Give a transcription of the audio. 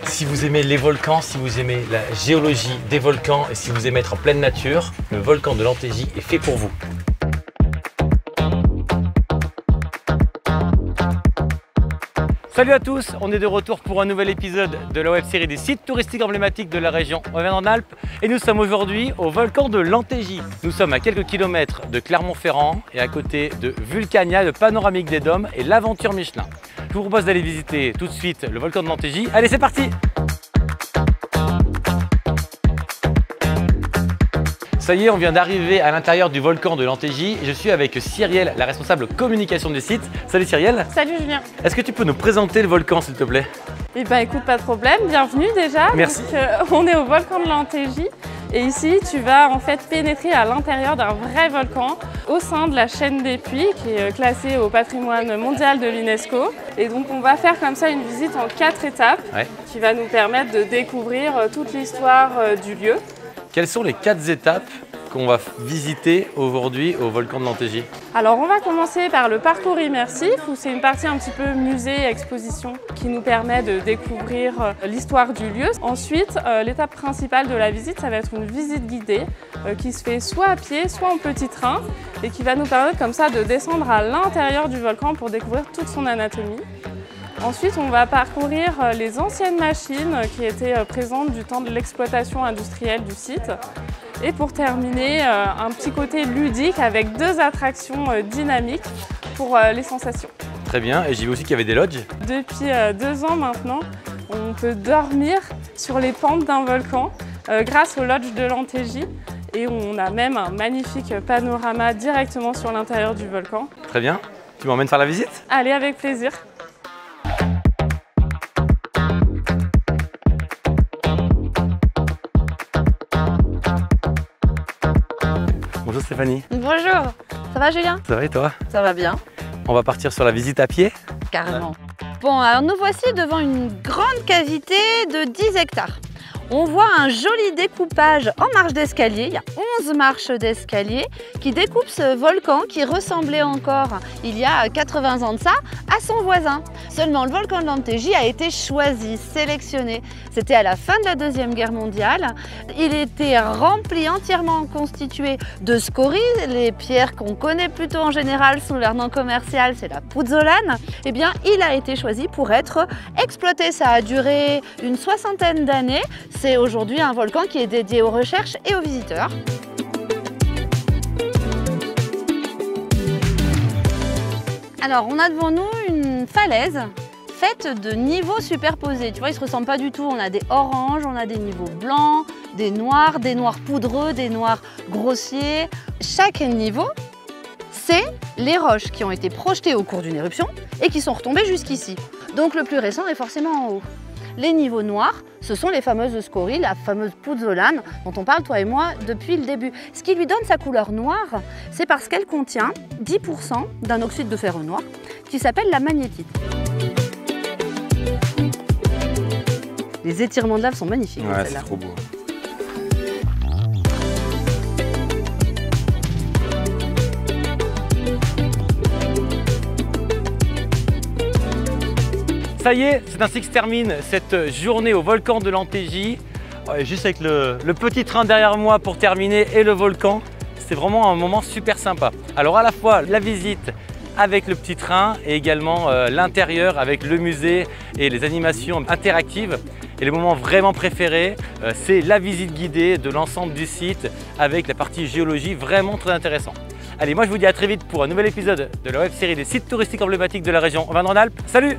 Si vous aimez les volcans, si vous aimez la géologie des volcans et si vous aimez être en pleine nature, le volcan de l'Antégie est fait pour vous. Salut à tous, on est de retour pour un nouvel épisode de la web série des sites touristiques emblématiques de la région Auvergne-Rhône-Alpes et nous sommes aujourd'hui au volcan de l'Antégie. Nous sommes à quelques kilomètres de Clermont-Ferrand et à côté de Vulcania, le panoramique des Dômes et l'aventure Michelin. Je vous propose d'aller visiter tout de suite le volcan de l'Antégie. Allez, c'est parti! Ça y est, on vient d'arriver à l'intérieur du volcan de l'Antégie. Je suis avec Cyrielle, la responsable communication du site. Salut Cyrielle. Salut Julien. Est-ce que tu peux nous présenter le volcan s'il te plaît? Eh bien écoute, pas de problème, bienvenue déjà. Merci. Donc, on est au volcan de l'Antégie et ici tu vas en fait pénétrer à l'intérieur d'un vrai volcan au sein de la chaîne des puits qui est classée au patrimoine mondial de l'UNESCO. Et donc on va faire comme ça une visite en 4 étapes qui va nous permettre de découvrir toute l'histoire du lieu. Quelles sont les 4 étapes qu'on va visiter aujourd'hui au volcan de l'Antégie? Alors on va commencer par le parcours immersif où c'est une partie un petit peu musée, exposition qui nous permet de découvrir l'histoire du lieu. Ensuite, l'étape principale de la visite, ça va être une visite guidée qui se fait soit à pied, soit en petit train et qui va nous permettre comme ça de descendre à l'intérieur du volcan pour découvrir toute son anatomie. Ensuite, on va parcourir les anciennes machines qui étaient présentes du temps de l'exploitation industrielle du site. Et pour terminer, un petit côté ludique avec 2 attractions dynamiques pour les sensations. Très bien, et j'ai vu aussi qu'il y avait des lodges. Depuis 2 ans maintenant, on peut dormir sur les pentes d'un volcan grâce au lodge de l'Antégie. Et on a même un magnifique panorama directement sur l'intérieur du volcan. Très bien, tu m'emmènes faire la visite? Allez, avec plaisir. Bonjour Stéphanie. Bonjour, ça va Julien? Ça va et toi? Ça va bien. On va partir sur la visite à pied? Carrément. Bon, alors nous voici devant une grande cavité de 10 hectares. On voit un joli découpage en marche d'escalier. Il y a 11 marches d'escalier qui découpent ce volcan qui ressemblait encore, il y a 80 ans de ça, à son voisin. Seulement, le volcan de l'Antégie a été choisi, sélectionné. C'était à la fin de la Deuxième Guerre mondiale. Il était rempli, entièrement constitué de scories, les pierres qu'on connaît plutôt en général sous leur nom commercial, c'est la puzzolane. Eh bien, il a été choisi pour être exploité. Ça a duré une 60aine d'années. C'est aujourd'hui un volcan qui est dédié aux recherches et aux visiteurs. Alors, on a devant nous une falaise faite de niveaux superposés. Tu vois, ils ne se ressemblent pas du tout. On a des oranges, on a des niveaux blancs, des noirs poudreux, des noirs grossiers. Chaque niveau, c'est les roches qui ont été projetées au cours d'une éruption et qui sont retombées jusqu'ici. Donc le plus récent est forcément en haut. Les niveaux noirs, ce sont les fameuses scories, la fameuse puzzolane dont on parle toi et moi depuis le début. Ce qui lui donne sa couleur noire, c'est parce qu'elle contient 10% d'un oxyde de ferro noir qui s'appelle la magnétite. Les étirements de lave sont magnifiques. Ouais, c'est trop beau. Ça y est, c'est ainsi que se termine cette journée au volcan de l'Antégie. Juste avec le petit train derrière moi pour terminer et le volcan. C'est vraiment un moment super sympa. Alors à la fois la visite avec le petit train et également l'intérieur avec le musée et les animations interactives. Et le moment vraiment préféré, c'est la visite guidée de l'ensemble du site avec la partie géologie, vraiment très intéressant. Allez, moi je vous dis à très vite pour un nouvel épisode de la web série des sites touristiques emblématiques de la région Auvergne-Rhône-Alpes. Salut!